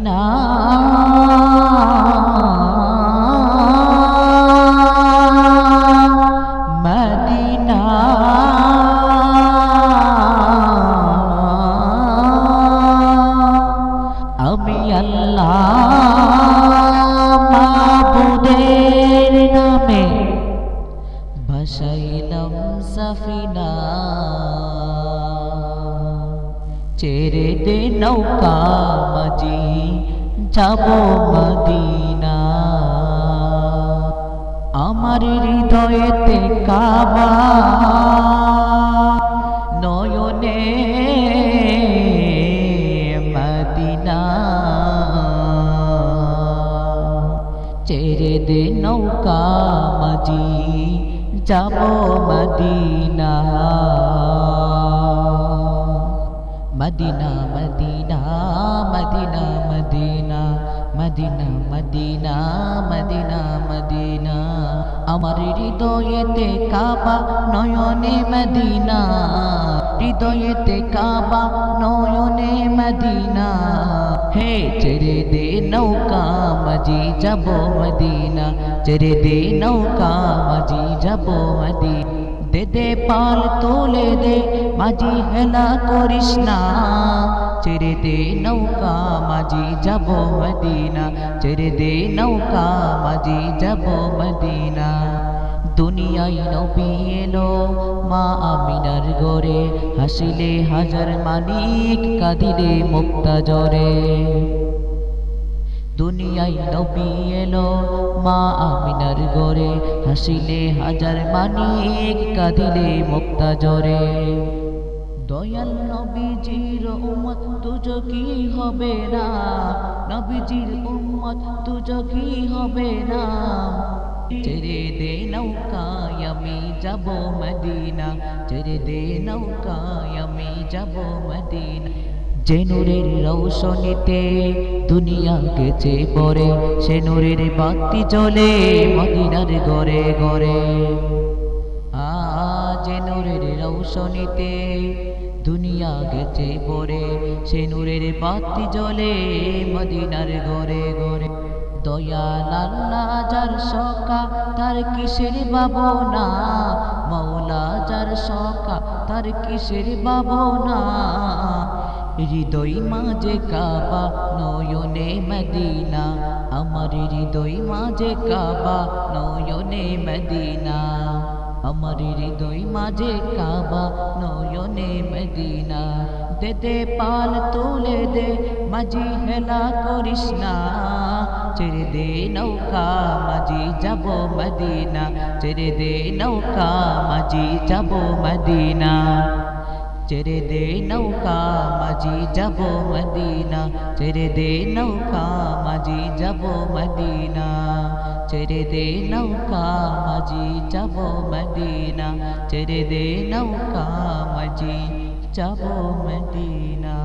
Medina Medina আমি আল্লাহ মাবুদের নামে ভাসাইলাম সাফিনা ছেড়ে দে নৌকা মাঝি যাব মদিনা আমার হৃদয়েতে কাবা নয়নে মদিনা ছেড়ে দে নৌকা মাঝি যাব Medina Medina Medina Medina Medina Medina Medina Medina Medina আমার হৃদয়েতে কাবা নয়নে মদিনা হৃদয়েতে কাবা নয়নে মদিনা হে ছেড়ে দে নৌকা মাঝি যাব মদিনা ছেড়ে দে নৌকা মাঝি যাব মদিনা দে দে পাল তোলে দে মাঝি হেলা করিস না ছেড়ে দে নৌকা মাঝি যাব মদিনা ছেড়ে দে নৌকা মাঝি যাব মদিনা দুনিয়ায় নবী এলো মা আমিনার ঘরে হাসিলে হাজার মানিক কাঁদিলে মুক্তা জরে দুনিয়ায় নবী এলো মা আমিনার ঘরে হাসিলে হাজার মানিক কাঁদিলে মুক্তা জরে দয়াল নবীজির উম্মত তুজো কি হবে না নবীজির উম্মত তুজো কি হবে না ছেড়ে দে নৌকায় আমি যাব মদিনা ছেড়ে দে নৌকায় আমি যাব মদিনা যে নূরের রৌশনীতে দুনিয়া গেছে পরে সে নূরের বাতি জ্বলে মদিনার ঘরে ঘরে যে নূরের রৌশনীতে দুনিয়া গেছে পরে সে নূরের বাতি জ্বলে মদিনার ঘরে ঘরে দয়াল আল্লাহ যার সকা তার কিসের ভাবনা মওলা যার সকা তার কিসের ভাবনা হৃদয় মাঝে কাবা নয়নে মদিনা আমার হৃদয় মাঝে কাবা নয়নে মদিনা আমার হৃদয় মাঝে কাবা নয়নে মদিনা দে দে পাল তুলে দে মাঝি হেলা করিস না ছেড়ে দে নৌকা মাঝি যাব মদিনা ছেড়ে দে নৌকা মাঝি যাব মদিনা ছেড়ে দে নৌকা মাঝি যাব মদিনা ছেড়ে দে নৌকা মাঝি যাব মদিনা ছেড়ে দে নৌকা মাঝি যাব মদিনা ছেড়ে দে নৌকা মাঝি যাব মদিনা।